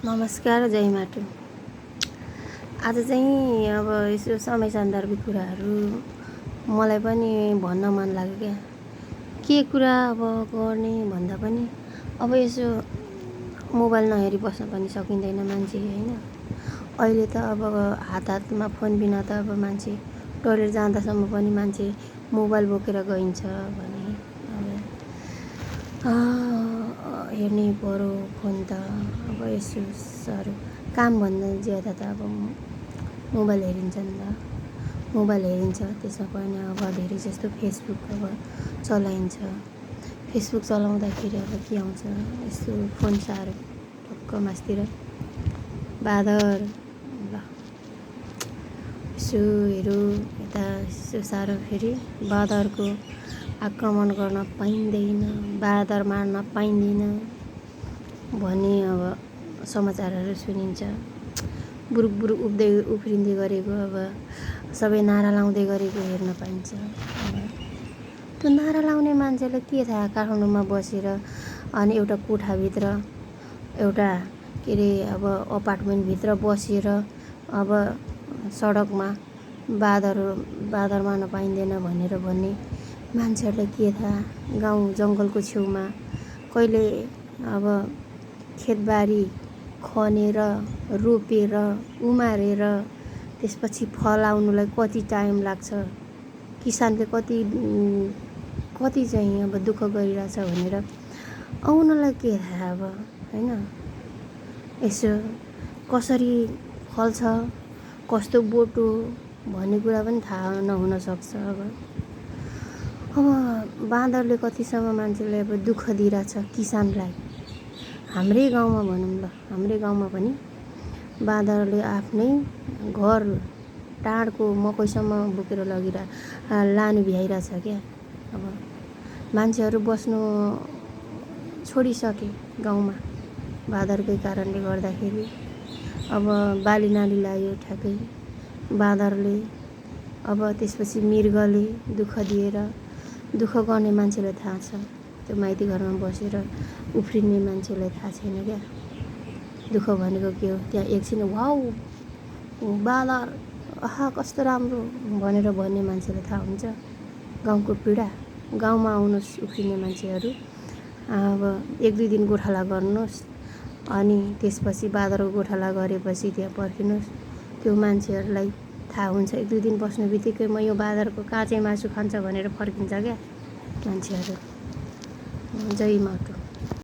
नमस्कार, जय माटो। आज चाहिँ अब यसो समय सन्दर्भिक कुराहरू मलाई पनि भन्न मन लाग्यो क्या। के कुरा अब गर्ने भन्दा पनि अब यसो मोबाइल नहेरी बस्न पनि सकिँदैन मान्छे हैन। अहिले त अब हातमा फोन बिना त अब मान्छे टोइलेट जाँदासम्म पनि मान्छे मोबाइल बोकेर गइन्छ भने अब हेर्नै पर्यो फोन त। अब यसो साह्रो कामभन्दा ज्यादा त अब मोबाइल हेरिन्छ नि त। मोबाइल हेरिन्छ, त्यसमा पनि अब धेरै जस्तो फेसबुक अब चलाइन्छ। फेसबुक चलाउँदाखेरि अब के आउँछ, यस्तो फोन साह्रो टक्क मास्तिर बादर ल यसो हेरौँ यता यसो साह्रो फेरि बादरको आक्रमण गर्न पाइँदैन, बादर मार्न पाइँदैन भन्ने अब समाचारहरू सुनिन्छ। बुरुक बुरुक उफ्रिँदै गरेको अब सबै नारा लाउँदै गरेको हेर्न पाइन्छ। त्यो नारा लाउने मान्छेलाई के थाहा, काठमाडौँमा बसेर अनि एउटा कोठाभित्र एउटा के अरे अब अपार्टमेन्टभित्र बसेर अब सडकमा बादर मार्न पाइँदैन भनेर भन्ने मान्छेहरूलाई के थाहा। गाउँ जङ्गलको छेउमा कहिले अब खेतबारी खनेर रोपेर उमारेर त्यसपछि फल आउनुलाई कति टाइम लाग्छ, किसानले कति चाहिँ अब दुःख गरिरहेछ भनेर आउनलाई के थाहा अब हैन। यसो कसरी फल्छ, कस्तो बोटो भन्ने कुरा पनि थाहा नहुन सक्छ। अब बाँदरले कतिसम्म मान्छेलाई अब दुःख दिइरहेछ किसानलाई। हाम्रै गाउँमा भनौँ ल, हाम्रै गाउँमा पनि बाँदरले आफ्नै घर टाढको मकैसम्म बोकेर लानु भ्याइरहेछ क्या। अब मान्छेहरू बस्नु छोडिसके गाउँमा बाँदरकै कारणले गर्दाखेरि। अब बाली नाली लायो ठ्याक्कै बाँदरले, अब त्यसपछि मृगले दुःख दिएर, दुःख गर्ने मान्छेलाई थाहा छ, त्यो माइती घरमा बसेर उफ्रिने मान्छेलाई थाहा छैन क्या दुःख भनेको के हो। त्यहाँ एकछिन वाउ बादर आहा कस्तो राम्रो भनेर भन्ने मान्छेलाई थाहा हुन्छ गाउँको पीडा। गाउँमा आउनुहोस् उफ्रिने मान्छेहरू, अब 1-2 दिन गोठाला गर्नुहोस् अनि त्यसपछि बादरको गोठाला गरेपछि त्यहाँ पर्खिनुहोस्, त्यो मान्छेहरूलाई थाहा हुन्छ। 1-2 दिन बस्ने बित्तिकै म यो बादरको काँचै मासु खान्छ भनेर फर्किन्छ क्या मान्छेहरू। जय माटो।